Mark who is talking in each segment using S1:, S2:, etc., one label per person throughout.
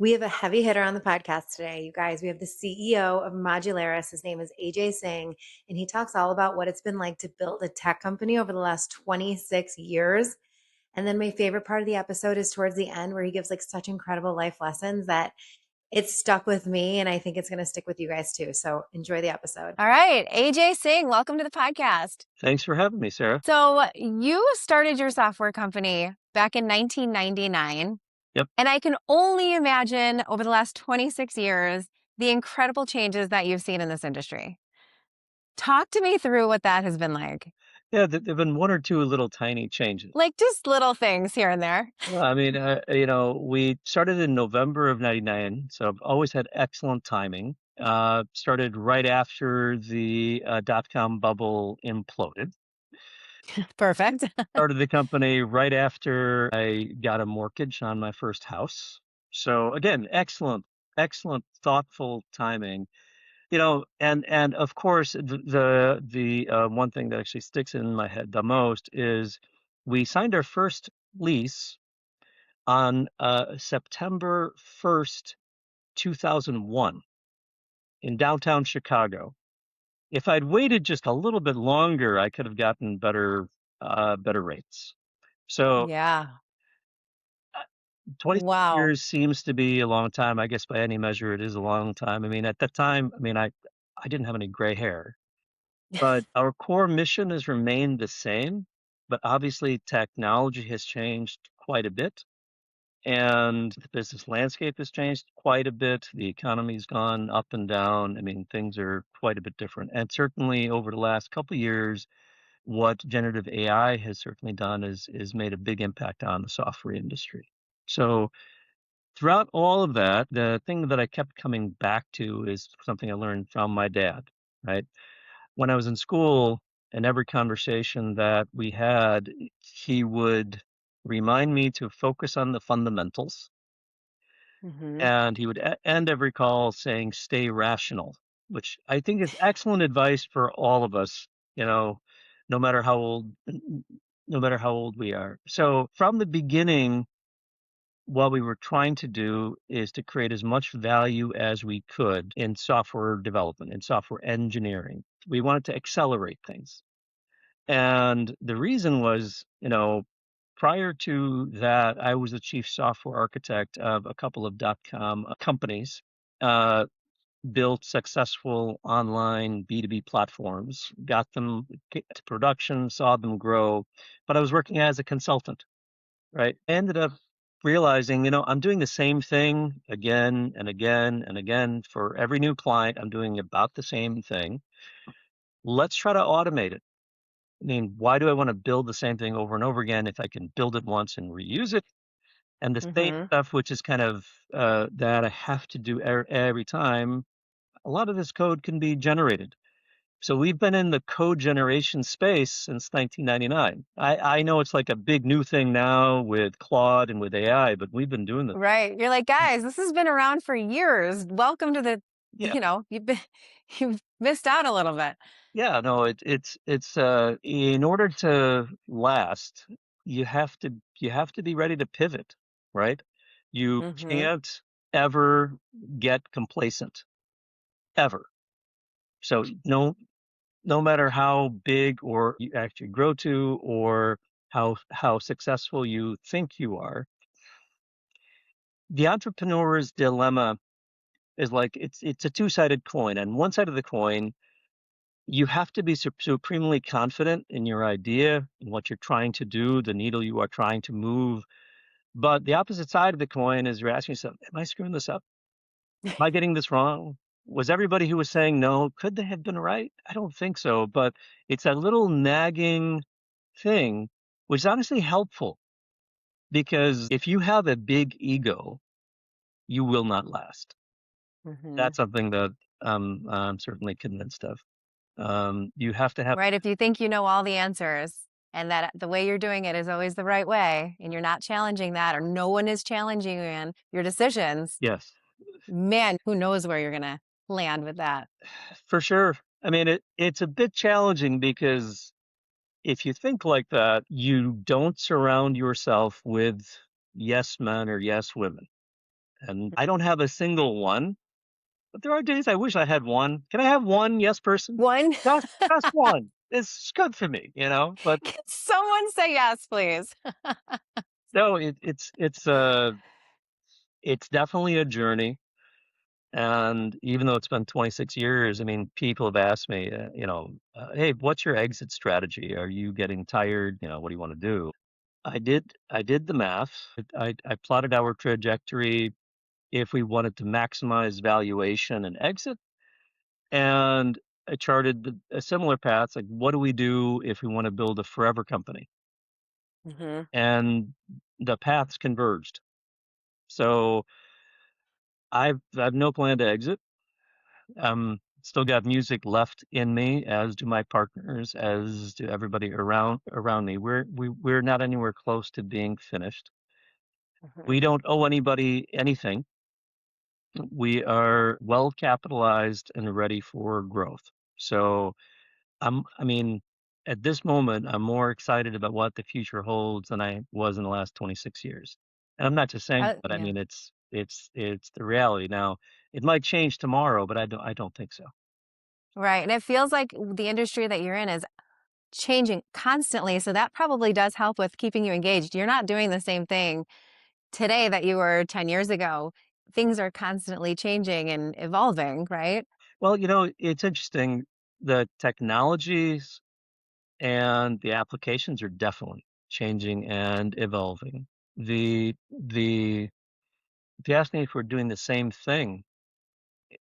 S1: We have a heavy hitter on the podcast today, you guys. We have the CEO of Modularis. His name is AJ Singh, and he talks all about what it's been like to build a tech company over the last 26 years. And then my favorite part of the episode is towards the end where he gives like such incredible life lessons that it's stuck with me, and I think it's going to stick with you guys too. So enjoy the episode.
S2: All right. AJ Singh, welcome to the podcast.
S3: Thanks for having me, Sarah.
S2: So you started your software company back in 1999.
S3: Yep.
S2: And I can only imagine over the last 26 years, the incredible changes that you've seen in this industry. Talk to me through what that has been like.
S3: Yeah, there've been one or two little tiny changes.
S2: Like just little things here and there.
S3: I mean, we started in November of '99, so I've always had excellent timing. Started right after the dot-com bubble imploded.
S2: Perfect.
S3: Started the company right after I got a mortgage on my first house. So again, excellent, thoughtful timing. And of course, the one thing that actually sticks in my head the most is we signed our first lease on September 1st, 2001 in downtown Chicago. If I'd waited just a little bit longer, I could have gotten better rates. So
S2: Yeah.
S3: 26
S2: Wow.
S3: years seems to be a long time. I guess by any measure, it is a long time. I mean, at that time, I didn't have any gray hair. But our core mission has remained the same, but obviously technology has changed quite a bit, and the business landscape has changed quite a bit. The economy's gone up and down. I mean, things are quite a bit different. And certainly over the last couple of years, what generative AI has certainly done is made a big impact on the software industry. So throughout all of that, the thing that I kept coming back to is something I learned from my dad, right? When I was in school, in every conversation that we had, he would remind me to focus on the fundamentals,
S2: Hmm.
S3: and he would end every call saying, "Stay rational," which I think is excellent advice for all of us, you know, no matter how old, no matter how old we are. So from the beginning, what we were trying to do is to create as much value as we could in software development, in software engineering. We wanted to accelerate things. And the reason was, prior to that, I was the chief software architect of a couple of dot-com companies, uh, built successful online B2B platforms, got them to production, saw them grow, but I was working as a consultant, right? I ended up realizing, I'm doing the same thing again and again and again for every new client. I'm doing about the same thing. Let's try to automate it. I mean, why do I want to build the same thing over and over again if I can build it once and reuse it? And the same
S2: Hmm.
S3: stuff, which is kind of that I have to do every time, a lot of this code can be generated. So we've been in the code generation space since 1999. I know it's like a big new thing now with Claude and with AI, but we've been doing this.
S2: Right. You're like, guys, this has been around for years. Welcome to the,
S3: Yeah,
S2: you've missed out a little bit.
S3: yeah. No, it's in order to last, you have to be ready to pivot, right? You
S2: Hmm.
S3: can't ever get complacent, ever. So no matter how big or you actually grow to, or how successful you think you are, the entrepreneur's dilemma is like it's a two-sided coin. And one side of the coin, you have to be supremely confident in your idea, in what you're trying to do, the needle you are trying to move. But the opposite side of the coin is you're asking yourself, am I screwing this up? Am I getting this wrong? Was everybody who was saying no, could they have been right? I don't think so. But it's a little nagging thing, which is honestly helpful, because if you have a big ego, you will not last.
S2: Hmm.
S3: That's something that I'm certainly convinced of. You have to have,
S2: Right. If you think you know all the answers and that the way you're doing it is always the right way and you're not challenging that or no one is challenging you in your decisions,
S3: yes,
S2: man, who knows where you're going to land with that.
S3: for sure. I mean, it's a bit challenging because if you think like that, you don't surround yourself with yes men or yes women. And I don't have a single one, but there are days I wish I had one. Can I have one yes person?
S2: One.
S3: Just one. It's good for me, but
S2: Can someone say yes, please?
S3: no, it's definitely a journey. And even though it's been 26 years, I mean, people have asked me, hey, what's your exit strategy? Are you getting tired? What do you want to do? I did the math. I plotted our trajectory if we wanted to maximize valuation and exit, and I charted a similar path. Like, what do we do if we want to build a forever company?
S2: Hmm.
S3: And the paths converged. So I've no plan to exit. Still got music left in me, as do my partners, as do everybody around me. We're not anywhere close to being finished.
S2: Hmm.
S3: We don't owe anybody anything. We are well capitalized and ready for growth. So I mean, at this moment, I'm more excited about what the future holds than I was in the last 26 years. And I'm not just saying, but I
S2: Yeah.
S3: mean, it's the reality. Now, it might change tomorrow, but I don't think so.
S2: Right. And it feels like the industry that you're in is changing constantly. So that probably does help with keeping you engaged. You're not doing the same thing today that you were 10 years ago. Things are constantly changing and evolving, right?
S3: Well, it's interesting. The technologies and the applications are definitely changing and evolving. The if you ask me if we're doing the same thing,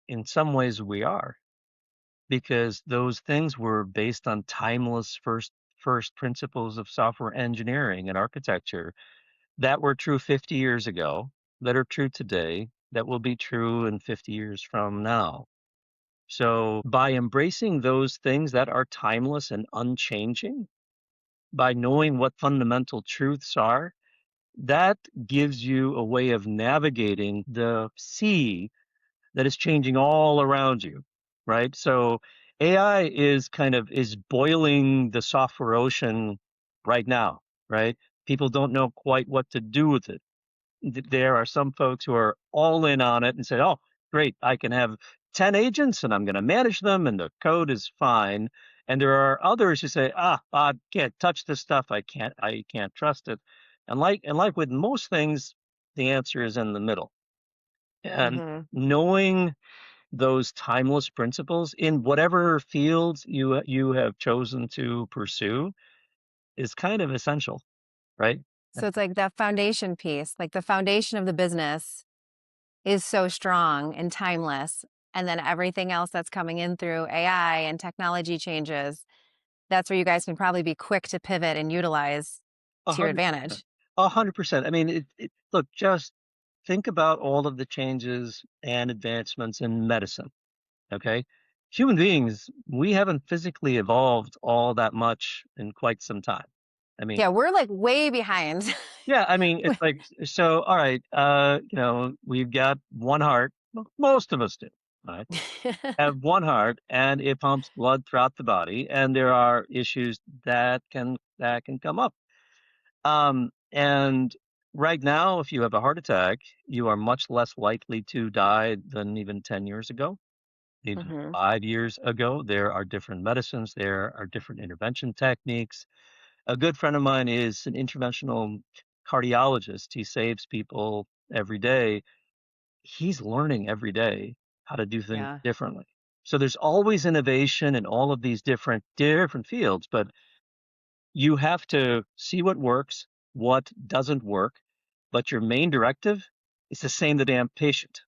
S3: in some ways we are, because those things were based on timeless first principles of software engineering and architecture that were true 50 years ago, that are true today, that will be true in 50 years from now. So by embracing those things that are timeless and unchanging, by knowing what fundamental truths are, that gives you a way of navigating the sea that is changing all around you, right? So AI is boiling the software ocean right now, right? People don't know quite what to do with it. There are some folks who are all in on it and say, "Oh, great, I can have 10 agents and I'm going to manage them and the code is fine." And there are others who say, I can't touch this stuff. I can't trust it." And like with most things, the answer is in the middle. And
S2: Hmm.
S3: knowing those timeless principles in whatever fields you have chosen to pursue is kind of essential, right?
S2: So it's like that foundation piece, like the foundation of the business is so strong and timeless. And then everything else that's coming in through AI and technology changes, that's where you guys can probably be quick to pivot and utilize
S3: A
S2: to your
S3: hundred percent.
S2: advantage.
S3: 100%. I mean, look, just think about all of the changes and advancements in medicine. Okay. Human beings, we haven't physically evolved all that much in quite some time. I mean,
S2: Yeah, we're like way behind.
S3: yeah, I mean, it's like, so, all right, we've got one heart. Most of us do, right? Have one heart and it pumps blood throughout the body, and there are issues that can come up. And right now, if you have a heart attack, you are much less likely to die than even 10 years ago, even
S2: Hmm.
S3: 5 years ago. There are different medicines, there are different intervention techniques. A good friend of mine is an interventional cardiologist. He saves people every day. He's learning every day how to do things
S2: Yeah.
S3: differently. So there's always innovation in all of these different fields, but you have to see what works, what doesn't work, but your main directive is to save the damn patient,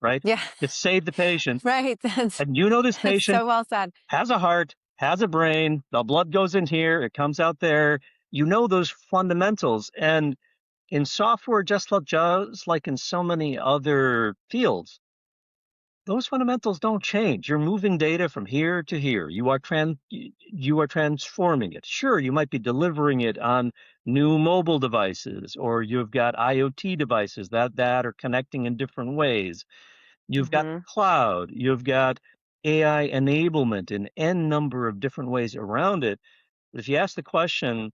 S3: right?
S2: Yeah.
S3: To save the patient.
S2: Right.
S3: And this
S2: That's
S3: patient
S2: so well said.
S3: has a heart, has a brain, the blood goes in here, it comes out there. Those fundamentals. And in software, just like in so many other fields, those fundamentals don't change. You're moving data from here to here. You are transforming it. Sure, you might be delivering it on new mobile devices, or you've got IoT devices that are connecting in different ways. You've got
S2: Hmm.
S3: the cloud. You've got AI enablement in n number of different ways around it. But if you ask the question,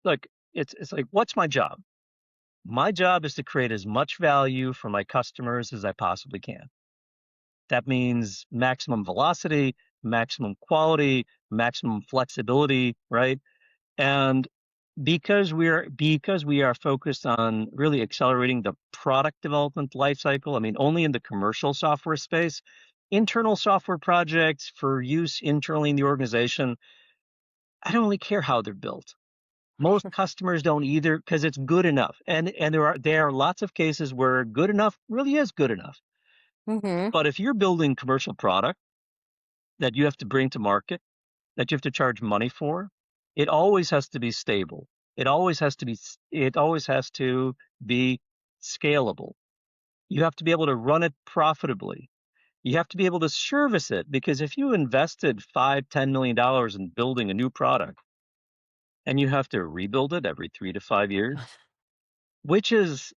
S3: look, it's like, what's my job? My job is to create as much value for my customers as I possibly can. That means maximum velocity, maximum quality, maximum flexibility, right? And because we are focused on really accelerating the product development lifecycle, I mean, only in the commercial software space, internal software projects for use internally in the organization, I don't really care how they're built. Most customers don't either because it's good enough. And there are lots of cases where good enough really is good enough.
S2: Mm-hmm.
S3: But if you're building commercial product that you have to bring to market, that you have to charge money for, it always has to be stable. It always has to be scalable. You have to be able to run it profitably. You have to be able to service it because if you invested $5, $10 million in building a new product and you have to rebuild it every 3 to 5 years, which is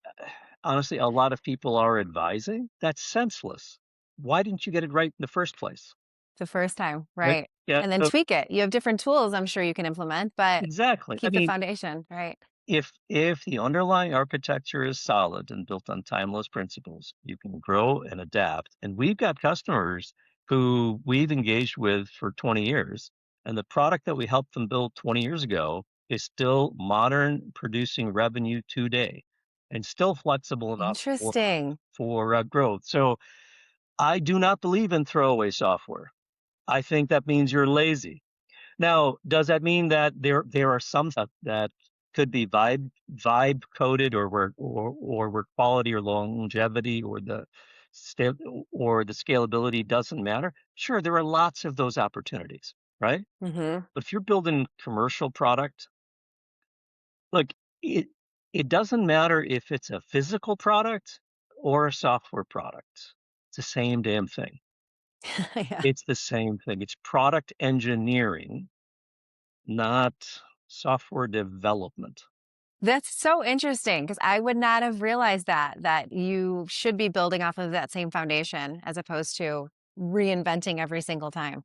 S3: honestly a lot of people are advising, that's senseless. Why didn't you get it right in the first place?
S2: The first time,
S3: Right?
S2: right.
S3: Yeah.
S2: And then
S3: So
S2: tweak it. You have different tools I'm sure you can implement, but
S3: exactly. I
S2: keep the
S3: mean,
S2: foundation, right?
S3: if the underlying architecture is solid and built on timeless principles, you can grow and adapt. And we've got customers who we've engaged with for 20 years, and the product that we helped them build 20 years ago is still modern, producing revenue today, and still flexible enough
S2: Interesting.
S3: for growth. So I do not believe in throwaway software. I think that means you're lazy. Now, does that mean that there are some stuff that could be vibe coded or where quality or longevity sta- or the scalability doesn't matter? Sure, there are lots of those opportunities, right?
S2: Mm-hmm.
S3: But if you're building commercial product, look, it it doesn't matter if it's a physical product or a software product. It's the same damn thing.
S2: Yeah.
S3: It's the same thing. It's product engineering, not software development.
S2: That's so interesting because I would not have realized that you should be building off of that same foundation as opposed to reinventing every single time.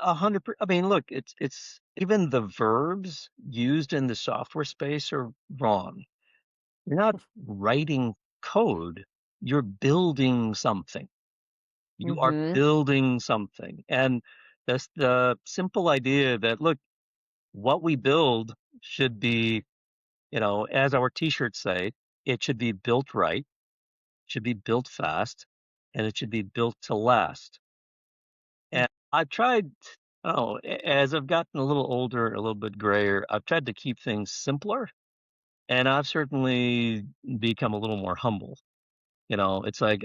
S3: 100. I mean, look, it's even the verbs used in the software space are wrong. You're not writing code. You're building something. You are
S2: Mhm.
S3: building something. And that's the simple idea that, look, what we build should be, as our t-shirts say, it should be built right, should be built fast, and it should be built to last.
S2: Mm.
S3: And I've tried, as I've gotten a little older, a little bit grayer, I've tried to keep things simpler, and I've certainly become a little more humble. It's like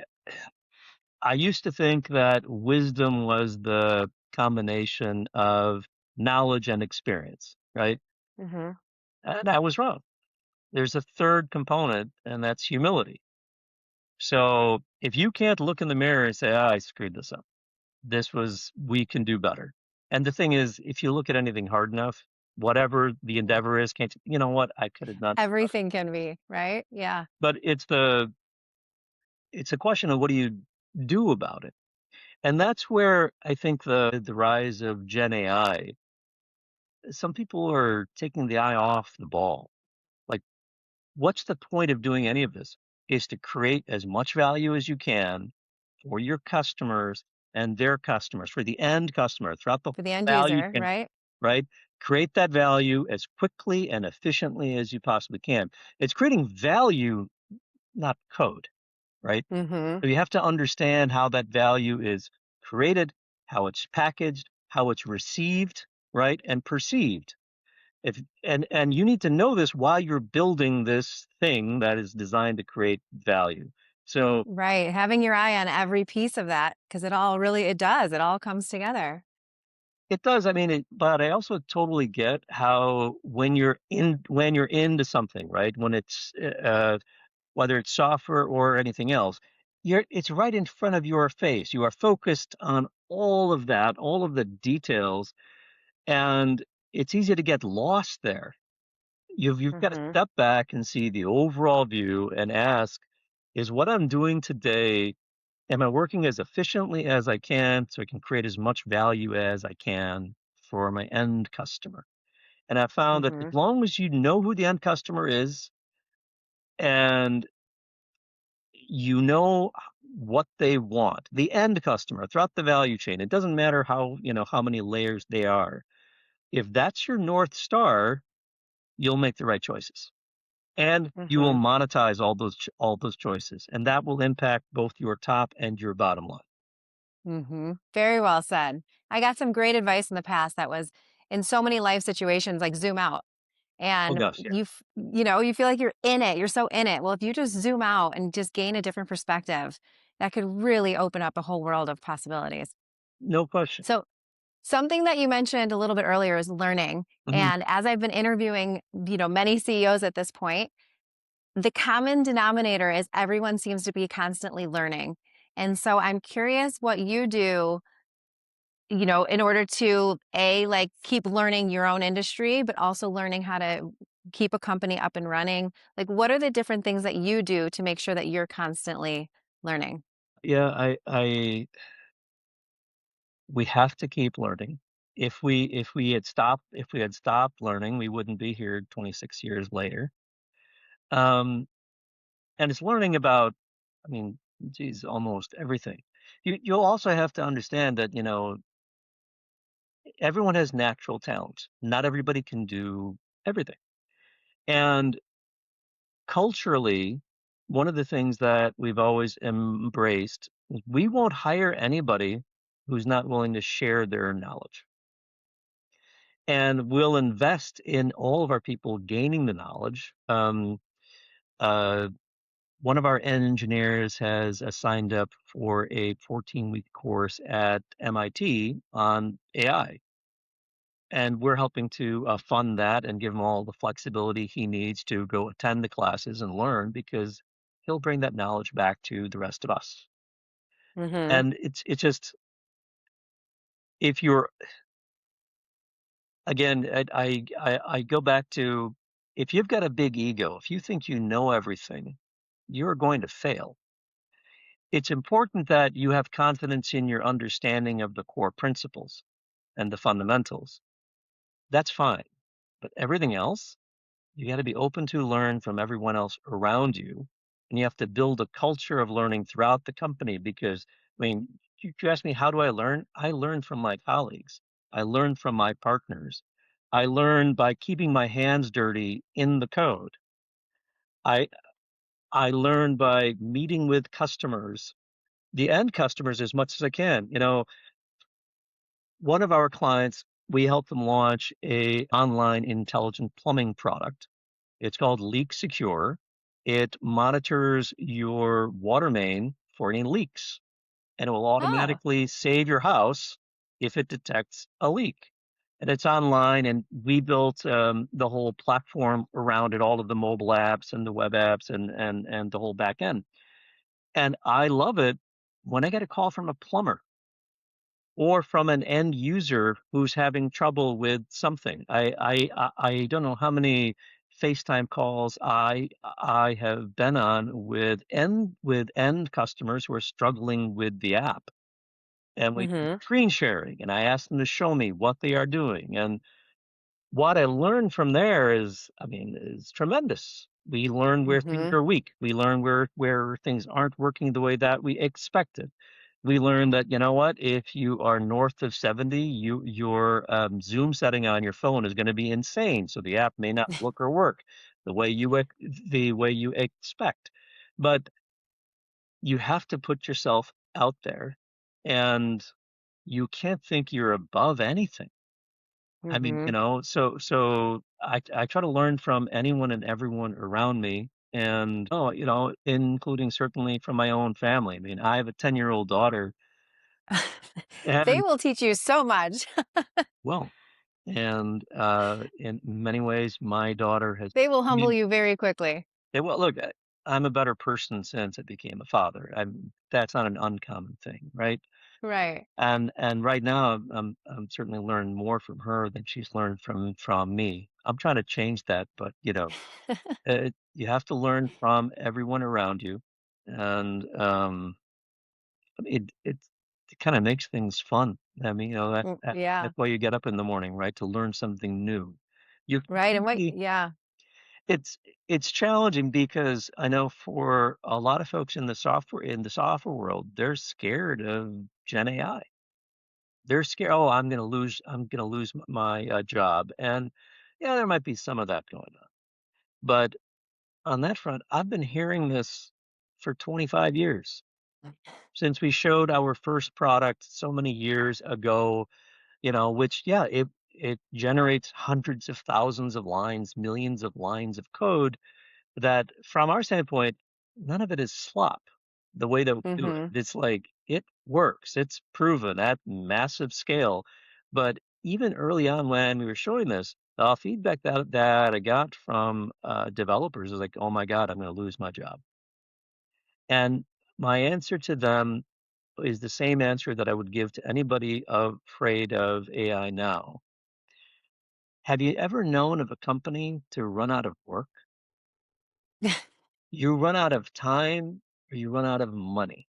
S3: I used to think that wisdom was the combination of knowledge and experience, right?
S2: Mhm.
S3: And I was wrong. There's a third component, and that's humility. So if you can't look in the mirror and say, I screwed this up, we can do better. And the thing is, if you look at anything hard enough, whatever the endeavor is, can't you know what? I could have done better.
S2: Everything can be, right? Yeah.
S3: But it's a question of what do you do about it? And that's where I think the rise of Gen AI, some people are taking the eye off the ball. Like, what's the point of doing any of this? Is to create as much value as you can for your customers and their customers, for the end customer throughout the
S2: For the end
S3: value
S2: user,
S3: chain,
S2: right?
S3: right? Create that value as quickly and efficiently as you possibly can. It's creating value, not code, right?
S2: Mhm.
S3: So you have to understand how that value is created, how it's packaged, how it's received, right? And perceived. And you need to know this while you're building this thing that is designed to create value. So
S2: Right. Having your eye on every piece of that because it does. It all comes together.
S3: it does. I mean, but I also totally get how when you're into something, right? When it's whether it's software or anything else, it's right in front of your face. You are focused on all of that, all of the details, and it's easy to get lost there. You've got to
S2: Mhm.
S3: step back and see the overall view and ask, is what I'm doing today, am I working as efficiently as I can so I can create as much value as I can for my end customer? And I found that as
S2: Mhm.
S3: long as you know who the end customer is, and you know what they want, the end customer throughout the value chain. It doesn't matter how many layers they are. If that's your North Star, you'll make the right choices. And you will
S2: Mhm.
S3: monetize all those choices, and that will impact both your top and your bottom line.
S2: Mhm. Very well said. I got some great advice in the past that was in so many life situations, like zoom out.
S3: Oh
S2: And
S3: gosh, yeah.
S2: you feel like you're in it. You're so in it. Well, if you just zoom out and just gain a different perspective, that could really open up a whole world of possibilities.
S3: No question.
S2: So, something that you mentioned a little bit earlier is learning.
S3: Mhm.
S2: And as I've been interviewing, many CEOs at this point, the common denominator is everyone seems to be constantly learning. And so I'm curious what you do, in order to like keep learning your own industry, but also learning how to keep a company up and running. Like, what are the different things that you do to make sure that you're constantly learning?
S3: Yeah, I we have to keep learning. If we had stopped learning, we wouldn't be here 26 years later. Um, and it's learning about, I mean, geez, almost everything. You'll also have to understand that, everyone has natural talent. Not everybody can do everything. And culturally, one of the things that we've always embraced is we won't hire anybody who's not willing to share their knowledge. And we'll invest in all of our people gaining the knowledge. Uh, One of our engineers has signed up for a 14-week course at MIT on AI. And we're helping to fund that and give him all the flexibility he needs to go attend the classes and learn because he'll bring that knowledge back to the rest of us.
S2: Mhm.
S3: And it's just if you're again, I go back to if you've got a big ego, if you think you know everything, you're going to fail. It's important that you have confidence in your understanding of the core principles and the fundamentals. That's fine. But everything else, you got to be open to learn from everyone else around you. And you have to build a culture of learning throughout the company because, I mean, you ask me, how do I learn? I learn from my colleagues. I learn from my partners. I learn by keeping my hands dirty in the code. I I learn by meeting with customers, the end customers as much as I can. One of our clients, we helped them launch a online intelligent plumbing product. It's called Leak Secure. It monitors your water main for any leaks, and it will
S2: Oh.
S3: automatically save your house if it detects a leak. And it's online, and we built the whole platform around it, all of the mobile apps and the web apps and the whole back end. And I love it when I get a call from a plumber or from an end user who's having trouble with something. I don't know how many FaceTime calls I have been on with end customers who are struggling with the app, and we do
S2: Mhm.
S3: screen sharing, and I ask them to show me what they are doing, and what I learned from there is tremendous. We learn where things
S2: Mhm.
S3: are weak. We learn where things aren't working the way that we expected. We learn that, you know what, if you are north of 70, your Zoom setting on your phone is going to be insane. So the app may not look or work the way you expect. But you have to put yourself out there, and you can't think you're above anything. I mean,
S2: Mhm.
S3: so I try to learn from anyone and everyone around me, and including certainly from my own family. I mean, I have a 10-year-old daughter,
S2: They
S3: and
S2: will teach you so much.
S3: well, and in many ways, my daughter has.
S2: They will
S3: I
S2: humble
S3: mean,
S2: you very quickly.
S3: well, look, I'm a better person since I became a father. That's not an uncommon thing, right?
S2: Right.
S3: And right now, I'm certainly learning more from her than she's learned from me. I'm trying to change that, but you have to learn from everyone around you, and it kind of makes things fun. I mean,
S2: Yeah.
S3: that's why you get up in the morning, right? To learn something new. You can
S2: Right. And what
S3: only
S2: yeah.
S3: it's it's challenging because I know for a lot of folks in the software world, they're scared of Gen AI. They're scared. Oh, I'm gonna lose my job, and yeah, there might be some of that going on. But on that front, I've been hearing this for 25 years since we showed our first product so many years ago. Which yeah, it generates hundreds of thousands of lines, millions of lines of code that from our standpoint, none of it is slop. The way that we do it,
S2: Mm-hmm.
S3: it's like it works. It's proven at massive scale. But even early on when we were showing this, the feedback that I got from developers is like, "Oh my God, I'm going to lose my job." And my answer to them is the same answer that I would give to anybody afraid of AI now. Have you ever known of a company to run out of work? You run out of time or you run out of money.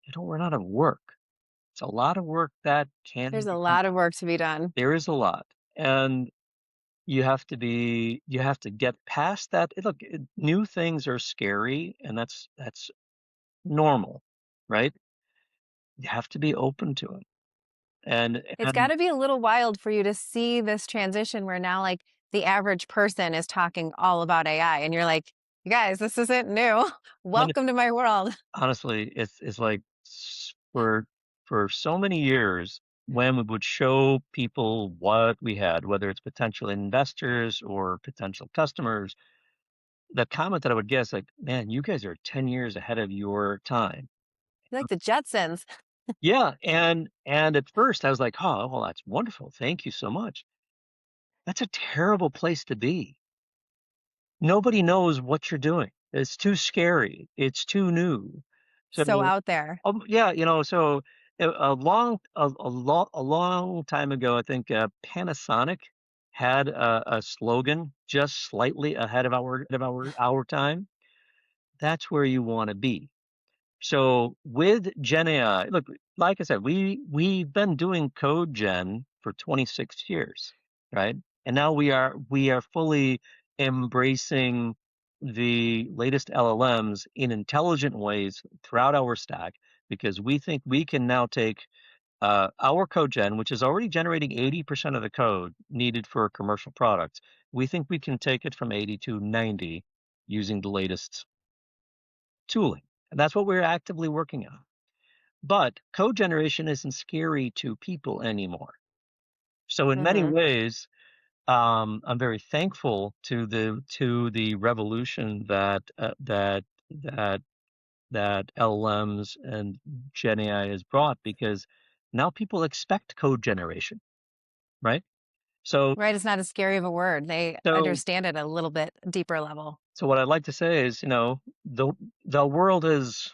S3: You don't run out of work. It's a lot of work that can
S2: There's a
S3: be done.
S2: lot of work to be done.
S3: There is a lot. And you have to get past that. Look, new things are scary and that's normal, right? You have to be open to it.
S2: It's got
S3: And
S2: to be a little wild for you to see this transition where now, like, the average person is talking all about AI, and you're like, you guys, this isn't new. Welcome to my world.
S3: honestly, it's like for so many years when we would show people what we had, whether it's potential investors or potential customers, the comment that I would get is like, "Man, you guys are 10 years ahead of your time."
S2: You're like the Jetsons.
S3: Yeah, and at first I was like, "Oh, well, that's wonderful. Thank you so much." That's a terrible place to be. Nobody knows what you're doing. It's too scary. It's too new.
S2: So
S3: So
S2: out there.
S3: yeah, so a long time ago, I think Panasonic had a slogan just slightly ahead of our time. That's where you want to be. So with Gen AI, look, like I said, we've been doing code gen for 26 years, right? And now we are fully embracing the latest LLMs in intelligent ways throughout our stack because we think we can now take our code gen, which is already generating 80% of the code needed for commercial products. We think we can take it from 80 to 90 using the latest tooling. And that's what we're actively working on. But code generation isn't scary to people anymore. So in many
S2: Hmm.
S3: ways, I'm very thankful to the revolution that LLMs and Gen AI has brought because now people expect code generation, right? So
S2: Right. It's not as scary of a word. They
S3: so
S2: understand it a little bit deeper level.
S3: so what I'd like to say is, the world has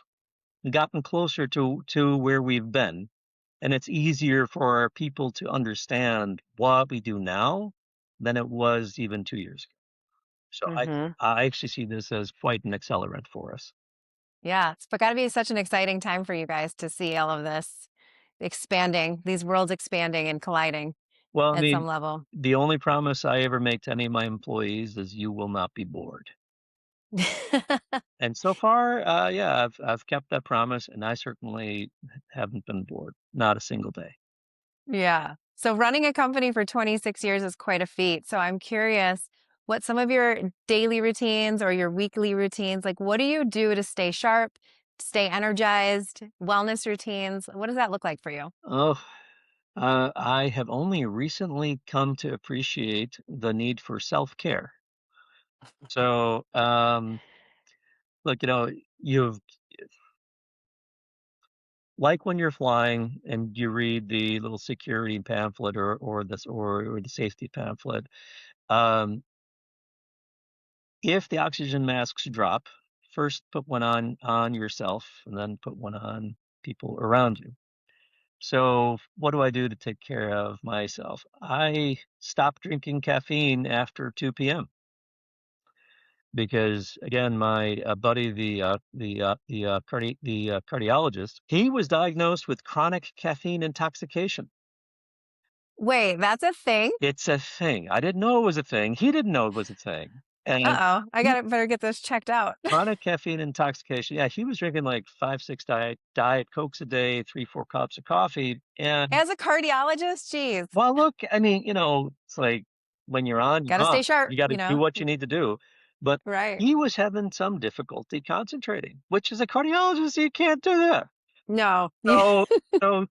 S3: gotten closer to where we've been. And it's easier for people to understand what we do now than it was even 2 years ago. So
S2: Hmm.
S3: I actually see this as quite an accelerant for us.
S2: Yeah. It's got to be such an exciting time for you guys to see all of this expanding, these worlds expanding and colliding
S3: Well, I
S2: at some
S3: mean,
S2: level.
S3: the only promise I ever make to any of my employees is you will not be bored. And so far, yeah, I've kept that promise, and I certainly haven't been bored, not a single day.
S2: Yeah. So running a company for 26 years is quite a feat. So I'm curious what some of your daily routines or your weekly routines, like what do you do to stay sharp, stay energized, wellness routines? What does that look like for you?
S3: Oh, I have only recently come to appreciate the need for self-care. So, look, you've like when you're flying and you read the little security pamphlet or the safety pamphlet. Um, if the oxygen masks drop, first put one on yourself and then put one on people around you. So what do I do to take care of myself? I stop drinking caffeine after 2 p.m. because again, my buddy, the cardiologist, he was diagnosed with chronic caffeine intoxication.
S2: Wait, that's a thing?
S3: It's a thing. I didn't know it was a thing. He didn't know it was a thing. And
S2: Uh-oh, I
S3: he
S2: gotta better get this checked out.
S3: chronic caffeine intoxication. Yeah, he was drinking like 5, 6 diet Cokes a day, 3, 4 cups of coffee. And
S2: As a cardiologist, geez,
S3: well, look, I mean, it's like when you're on, you're
S2: gotta
S3: on.
S2: stay sharp,
S3: You got to do what you need to do. But
S2: right.
S3: he was having some difficulty concentrating, which as a cardiologist, you can't do that.
S2: No.
S3: So, so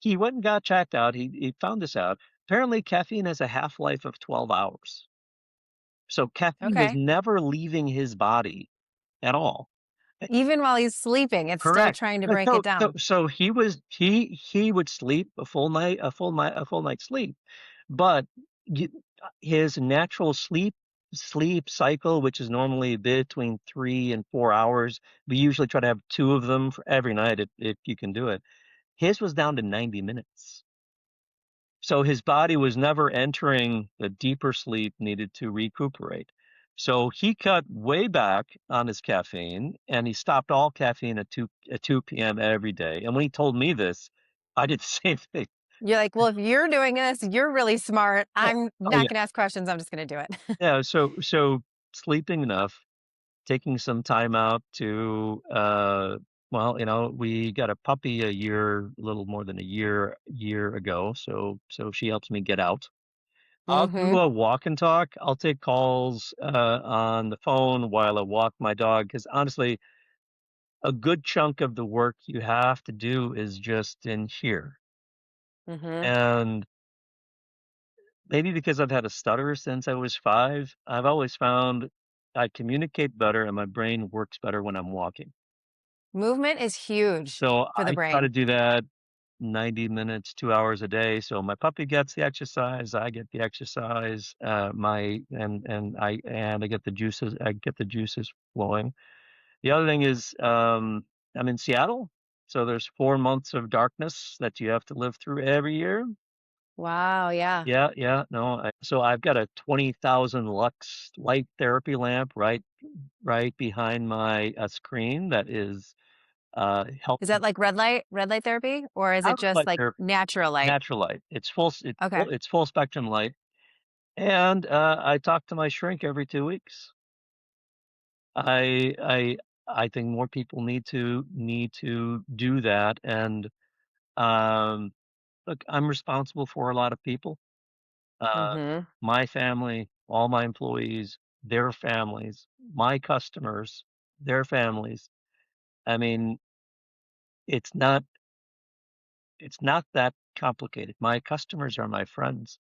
S3: he went and got checked out. He found this out. Apparently, caffeine has a half-life of 12 hours. So caffeine was
S2: Okay.
S3: never leaving his body at all.
S2: Even while he's sleeping, it's still
S3: Correct.
S2: trying to
S3: But
S2: break it down.
S3: he would sleep a full night's sleep, but you, his natural sleep cycle, which is normally between 3 and 4 hours, we usually try to have two of them for every night if you can do it. His was down to 90 minutes. So his body was never entering the deeper sleep needed to recuperate. So he cut way back on his caffeine and he stopped all caffeine at 2 p.m. every day. And when he told me this, I did the same thing.
S2: You're like, well, if you're doing this, you're really smart.
S3: Oh,
S2: I'm
S3: oh
S2: not
S3: yeah.
S2: gonna ask questions. I'm just gonna do it.
S3: Yeah. So sleeping enough, taking some time out to well, we got a puppy a little more than a year ago. So she helps me get out. I'll do
S2: Mm-hmm.
S3: a walk and talk. I'll take calls on the phone while I walk my dog because honestly, a good chunk of the work you have to do is just in here.
S2: Mm-hmm.
S3: And maybe because I've had a stutter since I was 5, I've always found I communicate better and my brain works better when I'm walking.
S2: Movement is huge
S3: So
S2: for the
S3: I try to
S2: brain.
S3: do that 90 minutes, 2 hours a day. So my puppy gets the exercise, I get the exercise, my and I get the juices flowing. The other thing is I'm in Seattle, so there's 4 months of darkness that you have to live through every year.
S2: Wow, yeah.
S3: Yeah, yeah, no. So I've got a 20,000 lux light therapy lamp right behind my screen that is
S2: Is
S3: helping
S2: that like red light therapy? Or is it
S3: out
S2: just
S3: light
S2: like
S3: therapy.
S2: natural light?
S3: Natural light.
S2: Okay.
S3: It's full spectrum light, and I talk to my shrink every 2 weeks. I I I think more people need to do that. And um, look, I'm responsible for a lot of people. Uh,
S2: Mm-hmm.
S3: my family, all my employees, their families, my customers, their families. I mean, it's not it's not that complicated. My customers are my friends.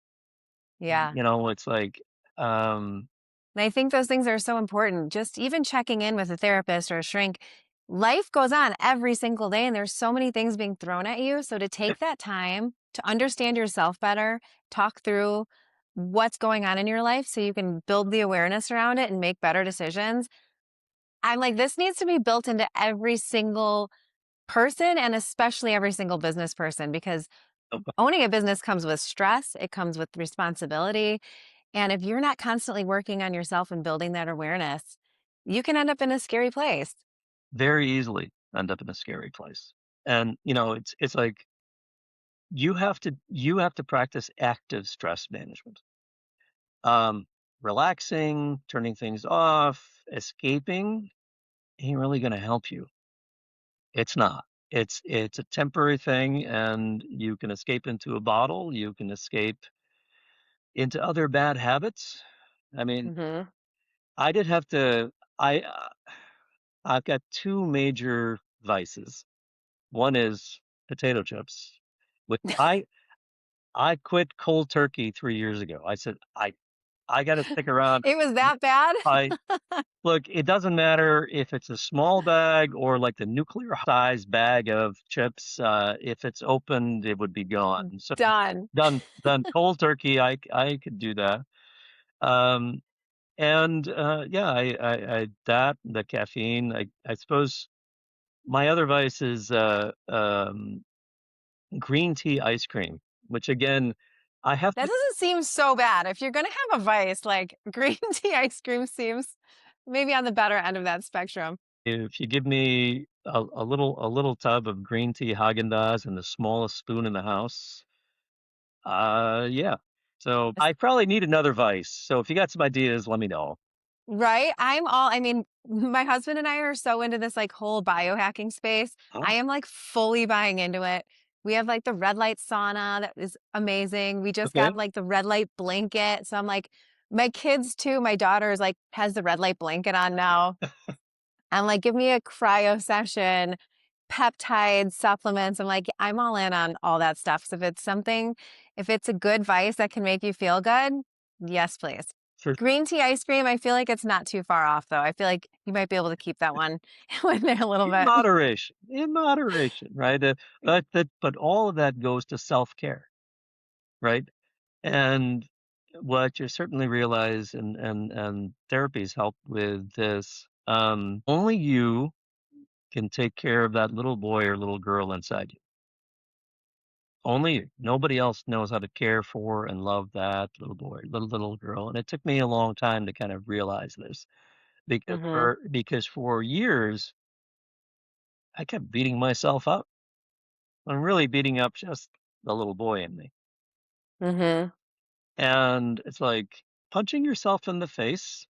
S2: Yeah.
S3: It's like, um,
S2: And I think those things are so important. Just even checking in with a therapist or a shrink, life goes on every single day, and there's so many things being thrown at you. So to
S3: yep,
S2: take that time to understand yourself better, talk through what's going on in your life so you can build the awareness around it and make better decisions. I'm like, this needs to be built into every single person and especially every single business person because owning a business comes with stress, it comes with responsibility. And if you're not constantly working on yourself and building that awareness, you can end up in a scary place.
S3: very easily end up in a scary place. And it's like you have to practice active stress management. Um, Relaxing, turning things off, escaping ain't really going to help you. It's not. It's a temporary thing, and you can escape into a bottle. You can escape into other bad habits. I mean,
S2: Hmm.
S3: I did have to. I've got two major vices. One is potato chips, which I quit cold turkey 3 years ago. I said I got to stick around.
S2: It was that bad.
S3: I Look, it doesn't matter if it's a small bag or like the nuclear size bag of chips. If it's opened, it would be gone. So
S2: Done.
S3: done cold turkey. I could do that. Um, and yeah, I that the caffeine. I suppose my other vice is green tea ice cream, which again, I have
S2: That
S3: to.
S2: doesn't seem so bad. If you're going to have a vice, like green tea ice cream seems maybe on the better end of that spectrum.
S3: If you give me a little tub of green tea Haagen-Dazs and the smallest spoon in the house, yeah. So I probably need another vice. So if you got some ideas, let me know.
S2: Right? I mean, my husband and I are so into this like whole biohacking space. I
S3: Oh,
S2: am like fully buying into it. We have like the red light sauna that is amazing. We just got
S3: okay.
S2: like the red light blanket. So I'm like, my kids too, my daughter is like, has the red light blanket on now. I'm like, give me a cryo session, peptide supplements. I'm like, I'm all in on all that stuff. So if it's a good vice that can make you feel good, yes, please.
S3: For
S2: Green tea ice cream, I feel like it's not too far off though. I feel like you might be able to keep that one in there a little bit.
S3: in moderation, right? But all of that goes to self-care, right? And what you certainly realize, and therapies help with this, only you can take care of that little boy or little girl inside you. Only you. Nobody else knows how to care for and love that little boy, little girl. And it took me a long time to kind of realize this
S2: Mm-hmm.
S3: because for years I kept beating myself up. I'm really beating up just the little boy in me.
S2: Mm-hmm.
S3: And it's like punching yourself in the face,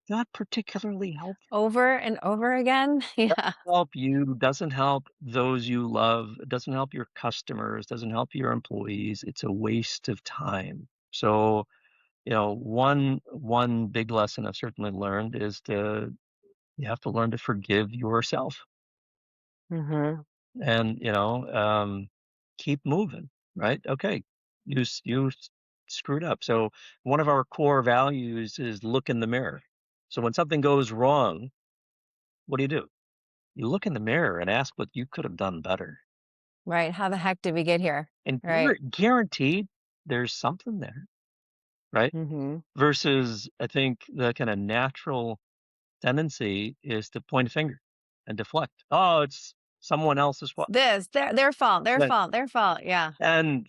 S3: not particularly helpful.
S2: Over and over again. Yeah.
S3: Help you, doesn't help those you love, it doesn't help your customers, doesn't help your employees. It's a waste of time. So, one big lesson I've certainly learned is you have to learn to forgive yourself
S2: Mm-hmm.
S3: and, keep moving, right? Okay, screwed up. So one of our core values is look in the mirror. So when something goes wrong, what do? You look in the mirror and ask what you could have done better.
S2: Right. How the heck did we get here?
S3: And
S2: Right.
S3: guaranteed there's something there, right?
S2: Mm-hmm.
S3: Versus I think the kind of natural tendency is to point a finger and deflect. Oh, it's someone else's fault.
S2: This, their fault, their
S3: But
S2: fault, their fault. Yeah.
S3: and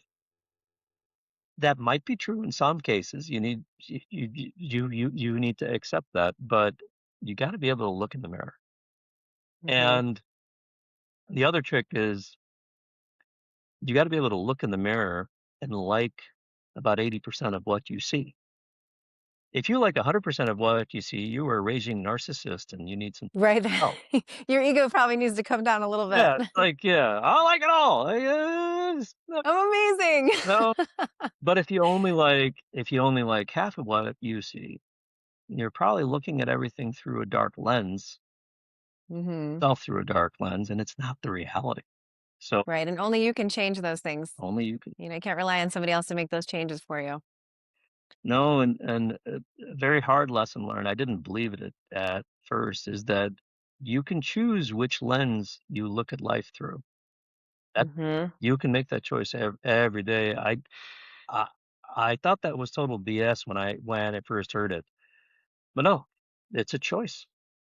S3: that might be true in some cases. You need to accept that, but you got to be able to look in the mirror.
S2: Mm-hmm.
S3: And the other trick is you got to be able to look in the mirror and like about 80% of what you see. If you like 100% of what you see, you are a raging narcissist and you need some
S2: Right.
S3: help.
S2: Your ego probably needs to come down a little bit.
S3: Yeah, like, yeah, I like it all. No,
S2: I'm amazing.
S3: no. But if you only like half of what you see, you're probably looking at everything through a dark lens,
S2: Hmm.
S3: self through a dark lens, and it's not the reality. So
S2: Right. And only you can change those things.
S3: only you can.
S2: You can't rely on somebody else to make those changes for you.
S3: No, and a very hard lesson learned. I didn't believe it at first. Is that you can choose which lens you look at life through. That
S2: Hmm.
S3: you can make that choice every day. I I thought that was total BS when I first heard it, but no, it's a choice.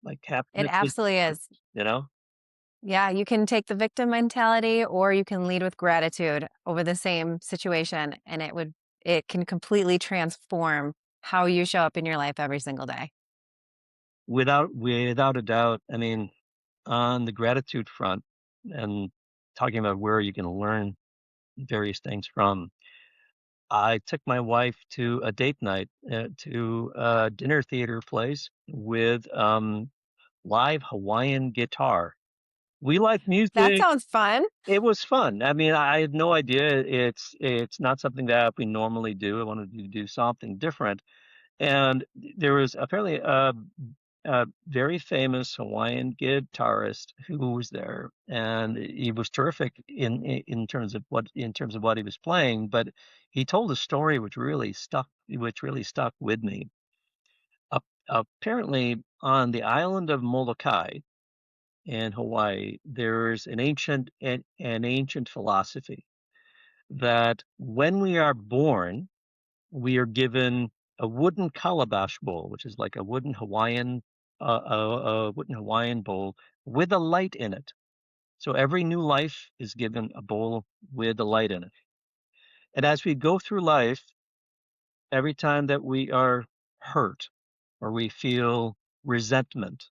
S3: Like
S2: It
S3: happiness is,
S2: absolutely is.
S3: you know,
S2: Yeah. You can take the victim mentality or you can lead with gratitude over the same situation. And it can completely transform how you show up in your life every single day.
S3: without a doubt. I mean, on the gratitude front, and talking about where you can learn various things from. I took my wife to a date night to a dinner theater place with live Hawaiian guitar. We like
S2: That
S3: music.
S2: sounds fun.
S3: It was fun. I mean, I had no idea. It's not something that we normally do. I wanted to do something different, and there was apparently a very famous Hawaiian guitarist who was there, and he was terrific in terms of what he was playing. But he told a story which really stuck with me. Apparently, on the island of Molokai in Hawaii, there's an ancient philosophy that when we are born, we are given a wooden calabash bowl, which is like a wooden Hawaiian bowl with a light in it. So every new life is given a bowl with a light in it. And as we go through life, every time that we are hurt, or we feel resentment,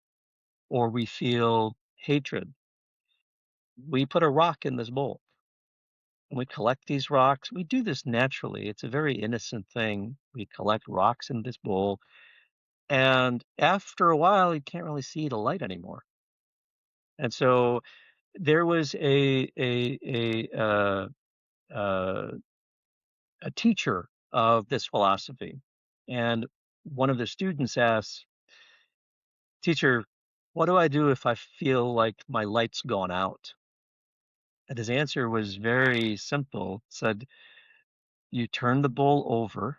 S3: or we feel hatred, we put a rock in this bowl. And we collect these rocks. We do this naturally. It's a very innocent thing. We collect rocks in this bowl. And after a while, you can't really see the light anymore. And so there was uh, a teacher of this philosophy, and one of the students asked, "Teacher, what do I do if I feel like my light's gone out?" And his answer was very simple. Said, "You turn the bowl over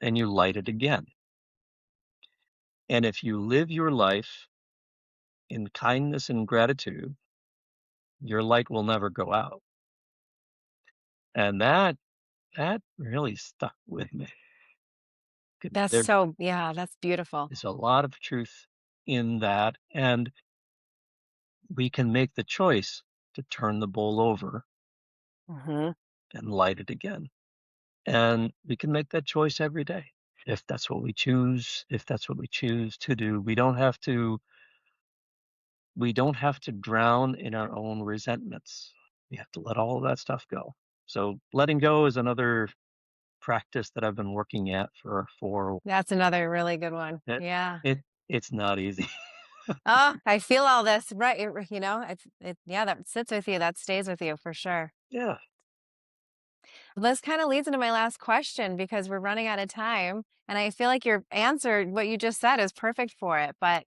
S3: and you light it again. And if you live your life in kindness and gratitude, your light will never go out." And that really stuck with me. 'Cause
S2: That's
S3: there
S2: so, yeah, that's beautiful.
S3: is a lot of truth in that, and we can make the choice to turn the bowl over
S2: Hmm.
S3: and light it again. And we can make that choice every day if that's what we choose, if that's what we choose to do. We don't have to drown in our own resentments. We have to let all of that stuff go. So letting go is another practice that I've been working at for
S2: That's another really good one.
S3: it.
S2: Yeah.
S3: It's not easy.
S2: Oh, I feel all this. Right. Yeah, that sits with you. That stays with you for sure.
S3: Yeah.
S2: This kind of leads into my last question because we're running out of time. And I feel like your answer, what you just said, is perfect for it. But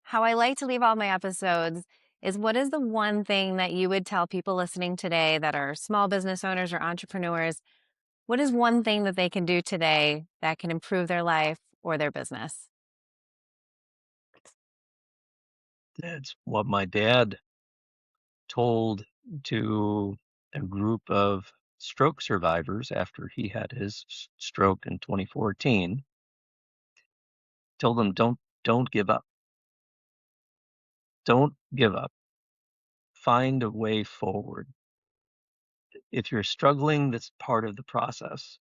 S2: how I like to leave all my episodes is, what is the one thing that you would tell people listening today that are small business owners or entrepreneurs? What is one thing that they can do today that can improve their life or their business?
S3: That's what my dad told to a group of stroke survivors after he had his stroke in 2014. Told them, don't give up. Don't give up. Find a way forward. If you're struggling, that's part of the process.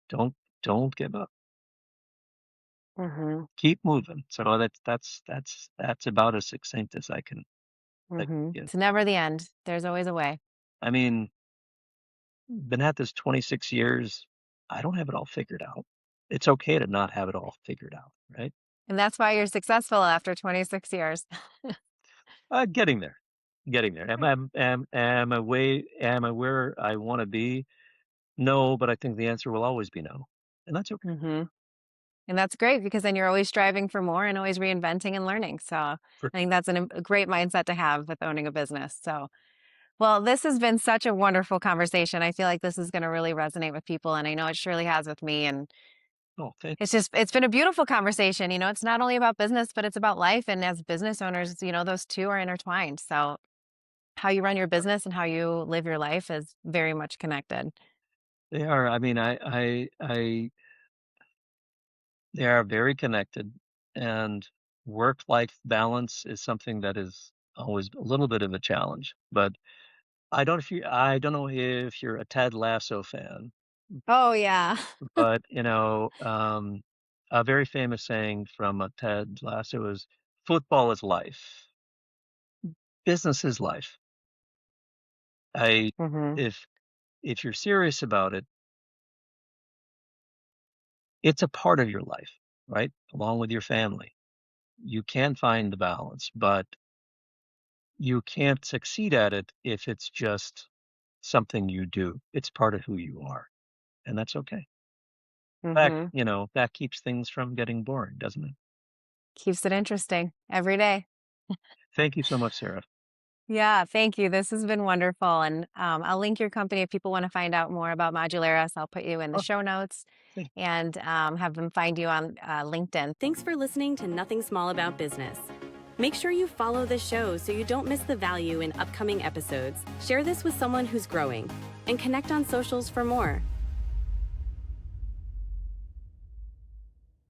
S3: Don't don't give up.
S2: Hmm.
S3: Keep moving. So that's about as succinct as I can
S2: Hmm.
S3: give.
S2: It's never the end. There's always a way.
S3: I mean, been at this 26 years. I don't have it all figured out. It's okay to not have it all figured out, right?
S2: And that's why you're successful after 26 years.
S3: Getting there, getting there. Am I where I want to be? No, but I think the answer will always be no, and that's okay.
S2: Hmm. And that's great because then you're always striving for more and always reinventing and learning. So I
S3: For
S2: think that's a great mindset to have with owning a business. So, well, this has been such a wonderful conversation. I feel like this is going to really resonate with people. And I know it surely has with me. And
S3: oh, thank
S2: it's been a beautiful conversation. It's not only about business, but it's about life. And as business owners, those two are intertwined. So how you run your business and how you live your life is very much connected.
S3: they are. I mean, they are very connected, and work-life balance is something that is always a little bit of a challenge. But I don't know if you're a Ted Lasso fan,
S2: Oh, yeah.
S3: but a very famous saying from Ted Lasso is, "Football is life, business is life." I
S2: Hmm.
S3: if if you're serious about it, it's a part of your life, right? Along with your family. You can find the balance, but you can't succeed at it if it's just something you do. It's part of who you are, and that's okay. In fact,
S2: Hmm.
S3: that keeps things from getting boring, doesn't it?
S2: Keeps it interesting every day.
S3: Thank you so much, Sarah.
S2: Yeah, thank you. This has been wonderful. And I'll link your company if people want to find out more about Modularis. I'll put you in the
S3: Oh,
S2: show notes
S3: thank
S2: and have them find you on LinkedIn.
S4: Thanks for listening to Nothing Small About Business. Make sure you follow the show so you don't miss the value in upcoming episodes. Share this with someone who's growing and connect on socials for more.